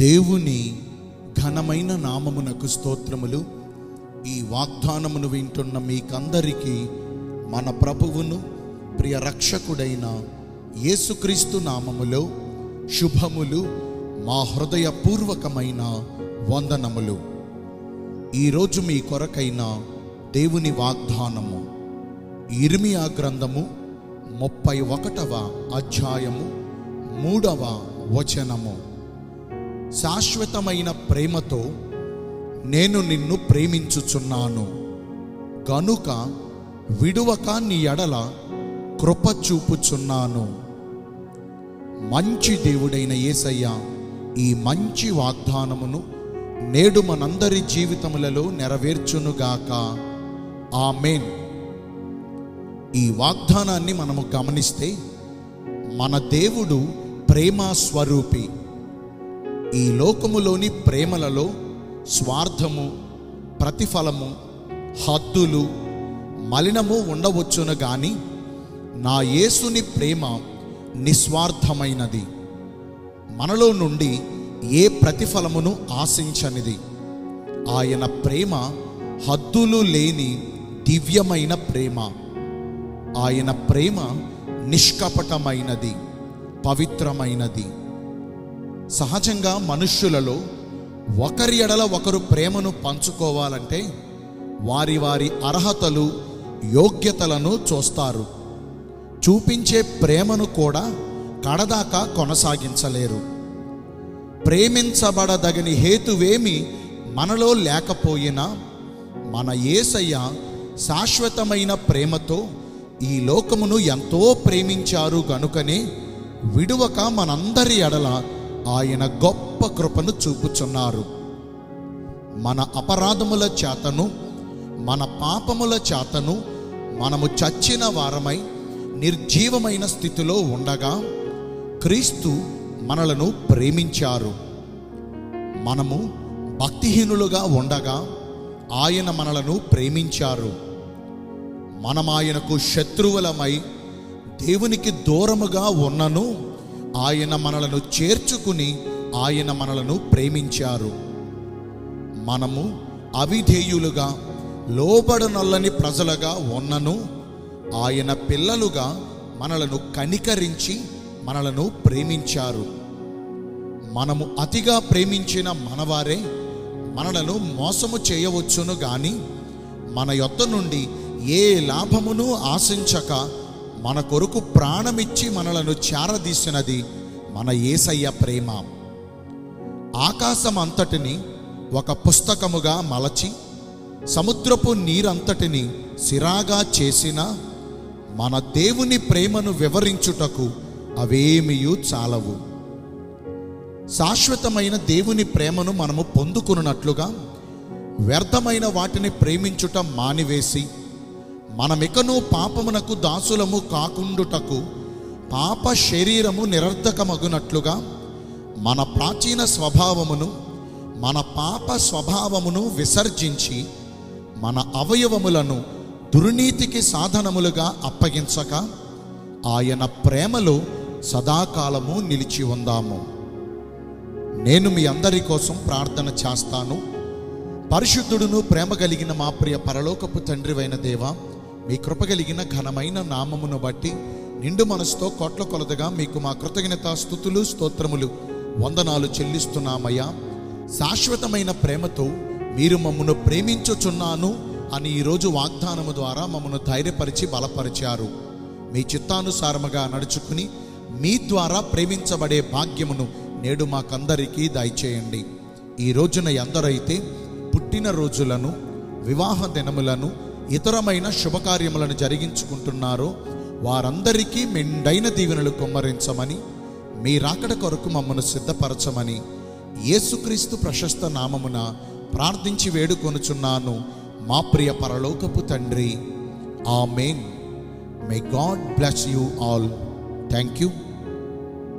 దేవుని ఘనమైన నామమునకు స్తోత్రములు. ఈ వాగ్దానమును వింటున్న మీకందరికీ మన ప్రభువును ప్రియ రక్షకుడైన యేసుక్రీస్తు నామములో శుభములు, మా హృదయపూర్వకమైన వందనములు. ఈరోజు మీ కొరకైన దేవుని వాగ్దానము ఇర్మియా గ్రంథము 31వ అధ్యాయము 3వ వచనము. శాశ్వతమైన ప్రేమతో నేను నిన్ను ప్రేమించుచున్నాను గనుక విడువక నీ ఎడల కృప చూపుచున్నాను. మంచి దేవుడైన యేసయ్య ఈ మంచి వాగ్దానమును నేడు మనందరి జీవితములలో నెరవేర్చునుగాక. ఆమేన్. ఈ వాగ్దానాన్ని మనము గమనిస్తే మన దేవుడు ప్రేమ స్వరూపి. ఈ లోకములోని ప్రేమలలో స్వార్థము, ప్రతిఫలము, హద్దులు, మలినము ఉండవచ్చును గాని నా యేసుని ప్రేమ నిస్వార్థమైనది. మనలో నుండి ఏ ప్రతిఫలమును ఆశించనిది. ఆయన ప్రేమ హద్దులు లేని దివ్యమైన ప్రేమ. ఆయన ప్రేమ నిష్కపటమైనది, పవిత్రమైనది. సహజంగా మనుష్యులలో ఒకరి ఎడల ఒకరు ప్రేమను పంచుకోవాలంటే వారి వారి అర్హతలు, యోగ్యతలను చూస్తారు. చూపించే ప్రేమను కూడా కడదాకా కొనసాగించలేరు. ప్రేమించబడదగని హేతువేమి మనలో లేకపోయినా మన యేసయ్య శాశ్వతమైన ప్రేమతో ఈ లోకమును ఎంతో ప్రేమించారు గనుకనే విడువక మనందరి ఎడల ఆయన గొప్ప కృపను చూపుచున్నారు. మన అపరాధముల చేతను, మన పాపముల చేతను మనము చచ్చిన వారమై నిర్జీవమైన స్థితిలో ఉండగా క్రీస్తు మనలను ప్రేమించారు. మనము భక్తిహీనులుగా ఉండగా ఆయన మనలను ప్రేమించారు. మనం ఆయనకు శత్రువులమై దేవునికి దూరముగా ఉన్నను ఆయన మనలను చేర్చుకుని ఆయన మనలను ప్రేమించారు. మనము అవిధేయులుగా, లోబడనొల్లని ప్రజలుగా ఉన్నను ఆయన పిల్లలుగా మనలను కనికరించి మనలను ప్రేమించారు. మనము అతిగా ప్రేమించిన మనవారే మనలను మోసము చేయవచ్చును గాని మన యొద్ద నుండి ఏ లాభమును ఆశించక మన కొరకు ప్రాణమిచ్చి మనలను చేరదీసినది మన యేసయ్య ప్రేమ. ఆకాశం అంతటిని ఒక పుస్తకముగా మలచి సముద్రపు నీరంతటిని సిరాగా చేసిన మన దేవుని ప్రేమను వివరించుటకు అవేమియూ చాలవు. శాశ్వతమైన దేవుని ప్రేమను మనము పొందుకున్నట్లుగా వ్యర్థమైన వాటిని ప్రేమించుట మానివేసి మనమికను పాపమునకు దాసులము కాకుండుటకు పాప శరీరము నిరర్ధకమగునట్లుగా మన ప్రాచీన స్వభావమును, మన పాప స్వభావమును విసర్జించి మన అవయవములను దుర్నీతికి సాధనములుగా అప్పగించక ఆయన ప్రేమలో సదాకాలము నిలిచి ఉందాము. నేను మీ అందరి కోసం ప్రార్థన చేస్తాను. పరిశుద్ధుడును ప్రేమ కలిగిన మా ప్రియ పరలోకపు తండ్రివైన దేవా, మీ కృప కలిగిన ఘనమైన నామమును బట్టి నిండు మనసుతో కోట్ల కొలతగా మీకు మా కృతజ్ఞత, స్తుతులు, స్తోత్రములు, వందనాలు చెల్లిస్తున్నామయ్యా. శాశ్వతమైన ప్రేమతో మీరు మమ్మను ప్రేమించుచున్నాను అని ఈరోజు వాగ్దానము ద్వారా మమ్మను ధైర్యపరిచి బలపరిచారు. మీ చిత్తానుసారముగా నడుచుకుని మీ ద్వారా ప్రేమించబడే భాగ్యమును నేడు మాకందరికీ దయచేయండి. ఈ రోజున ఎందరైతే పుట్టిన రోజులను, వివాహ దినములను, ఇతరమైన శుభకార్యములను జరిగించుకుంటున్నారో వారందరికీ మెండైన దీవెనలు కుమ్మరించమని, మీ రాకడ కొరకు మమ్మను సిద్ధపరచమని యేసుక్రీస్తు ప్రశస్త నామమున ప్రార్థించి వేడుకొనుచున్నాను మా ప్రియ పరలోకపు తండ్రి. ఆమేన్. May God bless you all. Thank you.